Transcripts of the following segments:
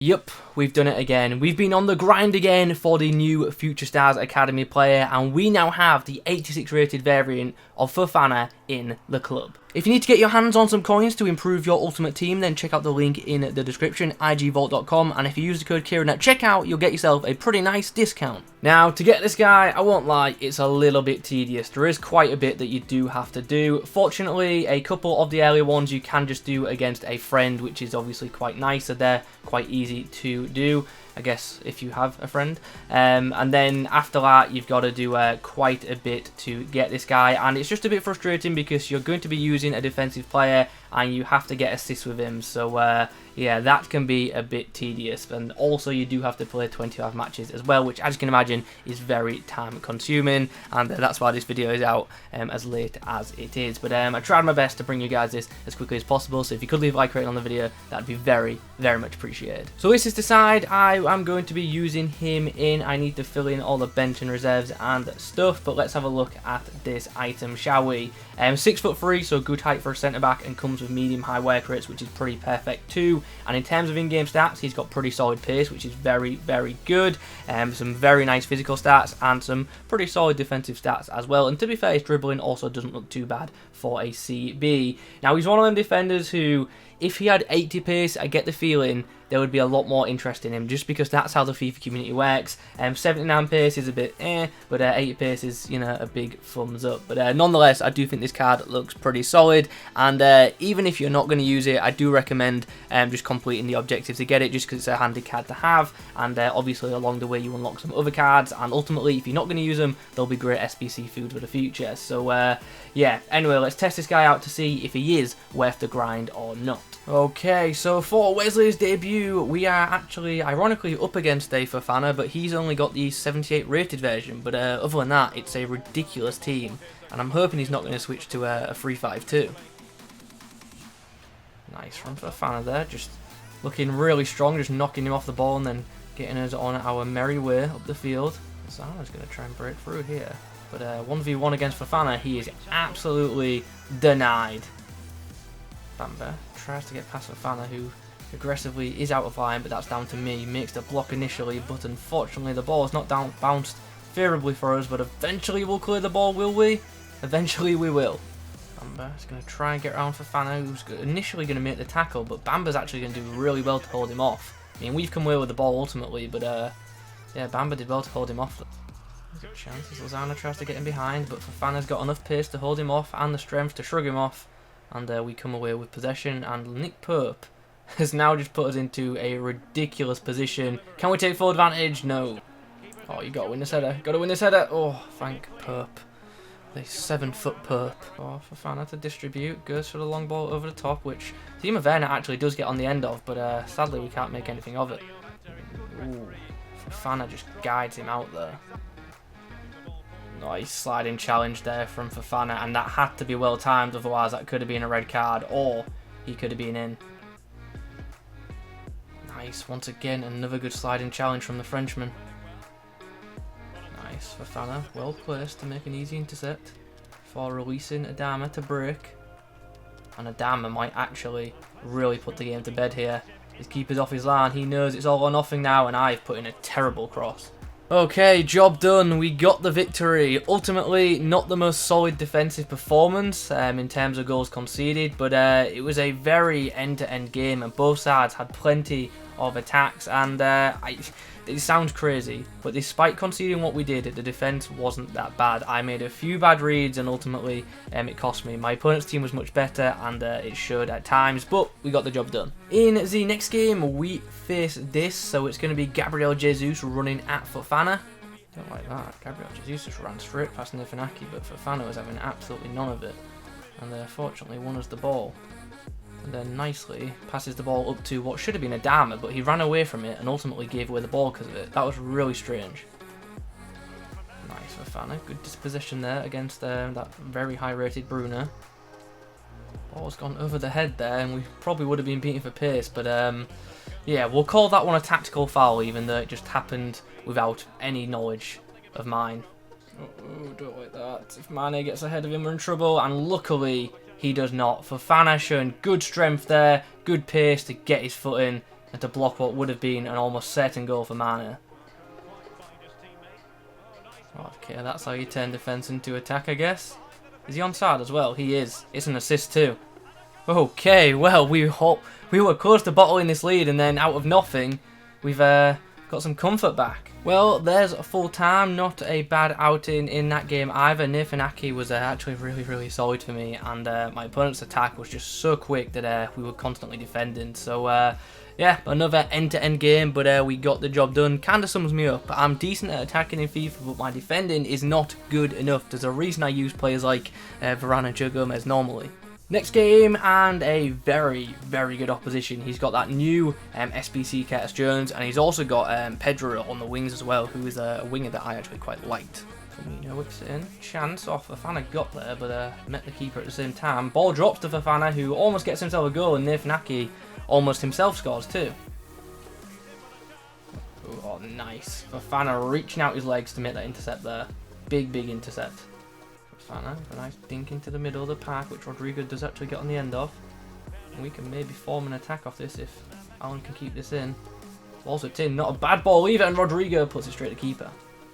Yup, we've done it again. We've been on the grind again for the new Future Stars Academy player, and we now have the 86 rated variant of Fofana in the club. If you need to get your hands on some coins to improve your ultimate team, then check out the link in the description, igvault.com, and if you use the code Kieran at checkout, you'll get yourself a pretty nice discount. Now, to get this guy, I won't lie, it's a little bit tedious. There is quite a bit that you do have to do. Fortunately, a couple of the earlier ones you can just do against a friend, which is obviously quite nice, so they're quite easy to do, I guess, if you have a friend. And then after that, you've got to do quite a bit to get this guy, and it's just a bit frustrating because you're going to be using a defensive player and you have to get assists with him, so yeah, that can be a bit tedious. And also you do have to play 25 matches as well, which as you can imagine is very time consuming, and that's why this video is out as late as it is. But I tried my best to bring you guys this as quickly as possible, so if you could leave a like rating on the video, that'd be very much appreciated. So this is the side I am going to be using him in. I need to fill in all the bench and reserves and stuff, but let's have a look at this item, shall we? 6'3", so good height for a centre back, and comes with medium high work rates, which is pretty perfect too. And in terms of in-game stats, he's got pretty solid pace, which is very good. Some very nice physical stats and some pretty solid defensive stats as well. And to be fair, his dribbling also doesn't look too bad for a CB. Now, he's one of them defenders who, if he had 80 pace, I get the feeling there would be a lot more interest in him, just because that's how the FIFA community works. 79 pace is a bit but 80 pace is, you know, a big thumbs up. But nonetheless, I do think this card looks pretty solid, and even if you're not going to use it, I do recommend just completing the objective to get it, just because it's a handy card to have, and obviously along the way you unlock some other cards, and ultimately if you're not going to use them, they'll be great SBC food for the future. So yeah, anyway, let's test this guy out to see if he is worth the grind or not. Okay, so for Wesley's debut, we are actually, ironically, up against a Fofana, but he's only got the 78 rated version. But other than that, it's a ridiculous team, and I'm hoping he's not going to switch to a 3-5-2. Nice from Fofana there, just looking really strong, just knocking him off the ball and then getting us on our merry way up the field. Zana's going to try and break through here, but 1v1 against Fofana, he is absolutely denied. Bamba tries to get past Fofana, who aggressively is out of line, but that's down to me. Makes the block initially, but unfortunately the ball is not bounced favourably for us, but eventually we'll clear the ball, will we? Eventually we will. Bamba is going to try and get around Fofana, who's initially going to make the tackle, but Bamba's actually going to do really well to hold him off. I mean, we've come away with the ball ultimately, but yeah, Bamba did well to hold him off. Good chances. Lozano tries to get him behind, but Fofana's got enough pace to hold him off and the strength to shrug him off. And we come away with possession, and Nick Pope has now just put us into a ridiculous position. Can we take full advantage? No. Oh, you got to win this header. Got to win this header. Oh, thank Pope. The 7-foot Pope. Oh, Fofana to distribute. Goes for the long ball over the top, which Timo Werner actually does get on the end of, but sadly we can't make anything of it. Ooh, Fofana just guides him out there. Nice sliding challenge there from Fofana, and that had to be well timed, otherwise that could have been a red card, or he could have been in. Nice, once again, another good sliding challenge from the Frenchman. Nice, Fofana, well placed to make an easy intercept for releasing Adama to break. And Adama might actually really put the game to bed here. His keeper's off his line, he knows it's all or nothing now, and I've put in a terrible cross. Okay, job done. We got the victory. Ultimately, not the most solid defensive performance in terms of goals conceded, but it was a very end-to-end game, and both sides had plenty of attacks, and it sounds crazy, but despite conceding what we did, the defence wasn't that bad. I made a few bad reads, and ultimately it cost me. My opponent's team was much better, and it showed at times, but we got the job done. In the next game, we face this, so it's going to be Gabriel Jesus running at Fofana. Don't like that. Gabriel Jesus just ran straight past Nifanaki, but Fofana was having absolutely none of it, and fortunately won us the ball. And then nicely passes the ball up to what should have been Adama, but he ran away from it and ultimately gave away the ball because of it. That was really strange. Nice Fofana, good disposition there against that very high rated Bruno. Ball's gone over the head there, and we probably would have been beaten for pace, but yeah, we'll call that one a tactical foul, even though it just happened without any knowledge of mine. Oh, don't like that. If Mane gets ahead of him, we're in trouble, and luckily he does not. Fofana showing good strength there, good pace to get his foot in, and to block what would have been an almost certain goal for Mane. Okay, that's how you turn defence into attack, I guess. Is he onside as well? He is. It's an assist too. Okay, well, we were close to bottling this lead, and then out of nothing, we've got some comfort back. Well, there's a full time. Not a bad outing in that game either. Nathan Ake was actually really solid for me, and my opponent's attack was just so quick that we were constantly defending. So yeah, another end-to-end game, but we got the job done. Kinda sums me up. I'm decent at attacking in FIFA, but my defending is not good enough. There's a reason I use players like Varane and Joe Gomez normally. Next game, and a very good opposition. He's got that new SBC Curtis Jones, and he's also got Pedro on the wings as well, who is a winger that I actually quite liked. Firmino whips it in. Chance off. Fofana got there, but met the keeper at the same time. Ball drops to Fofana, who almost gets himself a goal, and Nathan Ake almost himself scores too. Oh, nice. Fofana reaching out his legs to make that intercept there. Big intercept. Fofana, a nice dink into the middle of the park, which Rodrigo does actually get on the end of. And we can maybe form an attack off this if Alan can keep this in. Ball's whipped in, not a bad ball either, and Rodrigo puts it straight to keeper.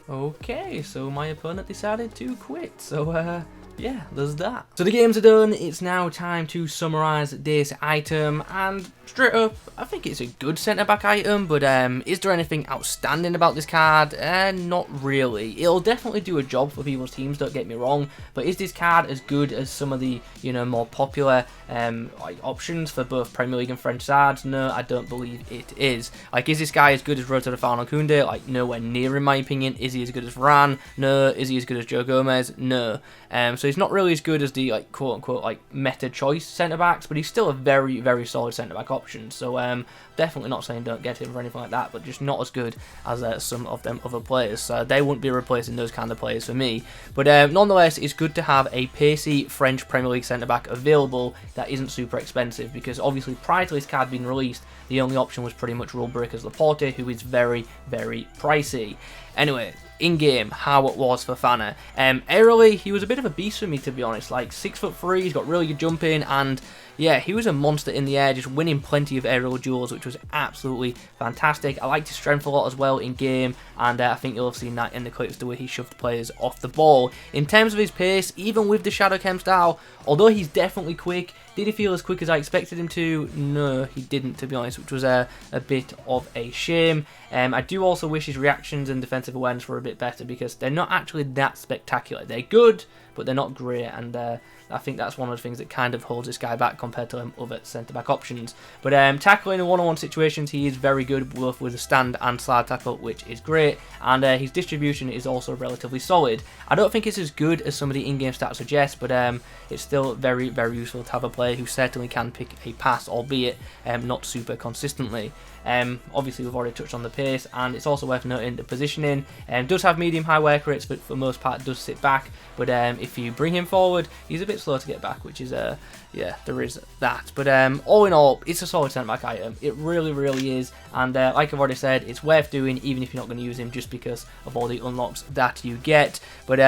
Okay, so my opponent decided to quit, so yeah, there's that. So the games are done. It's now time to summarise this item, and straight up, I think it's a good centre-back item, but is there anything outstanding about this card? Not really. It'll definitely do a job for people's teams, don't get me wrong, but is this card as good as some of the, you know, more popular like options for both Premier League and French sides? No, I don't believe it is. Like, is this guy as good as Fofana Koundé? Like, nowhere near in my opinion. Is he as good as Varane? No. Is he as good as Joe Gomez? No. So he's not really as good as the, like, quote-unquote, like, meta choice centre-backs, but he's still a very solid centre-back option. So definitely not saying don't get him or anything like that, but just not as good as some of them other players. So they wouldn't be replacing those kind of players for me. But nonetheless, it's good to have a pacey French Premier League centre-back available that isn't super expensive, because obviously prior to this card being released, the only option was pretty much rule breakers Laporte, who is very pricey. Anyway, in-game, how it was for Fofana. Aerially, he was a bit of a beast for me, to be honest. Like, 6'3", he's got really good jumping, and yeah, he was a monster in the air, just winning plenty of aerial duels, which was absolutely fantastic. I liked his strength a lot as well in-game, and I think you'll have seen that in the clips, the way he shoved players off the ball. In terms of his pace, even with the Shadow Chem style, although he's definitely quick, did he feel as quick as I expected him to? No, he didn't, to be honest, which was a bit of a shame. I do also wish his reactions and defensive awareness were a bit better, because they're not actually that spectacular. They're good, but they're not great, and I think that's one of the things that kind of holds this guy back compared to other centre-back options. But tackling in one-on-one situations, he is very good, both with a stand and slide tackle, which is great, and his distribution is also relatively solid. I don't think it's as good as some of the in-game stats suggest, but it's still very useful to have a player who certainly can pick a pass, albeit not super consistently. Obviously, we've already touched on the pace, and it's also worth noting the positioning. Does have medium-high work rates, but for the most part does sit back. But if you bring him forward, he's a bit slow to get back, which is yeah, there is that. But all in all, it's a solid centre-back item. It really is, and like I've already said, it's worth doing even if you're not going to use him, just because of all the unlocks that you get. But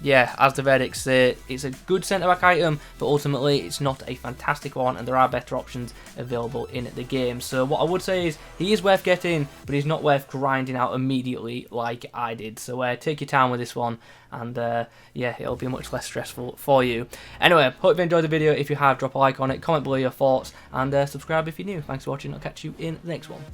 yeah, as the verdicts say, it's a good centre-back item, but ultimately it's not a fantastic one, and there are better options available in the game. So what I would say is, he is worth getting, but he's not worth grinding out immediately like I did. So take your time with this one, and yeah, it'll be much less stressful for you. Anyway, hope you enjoyed the video. If you have, drop a like on it, comment below your thoughts, and subscribe if you're new. Thanks for watching. I'll catch you in the next one.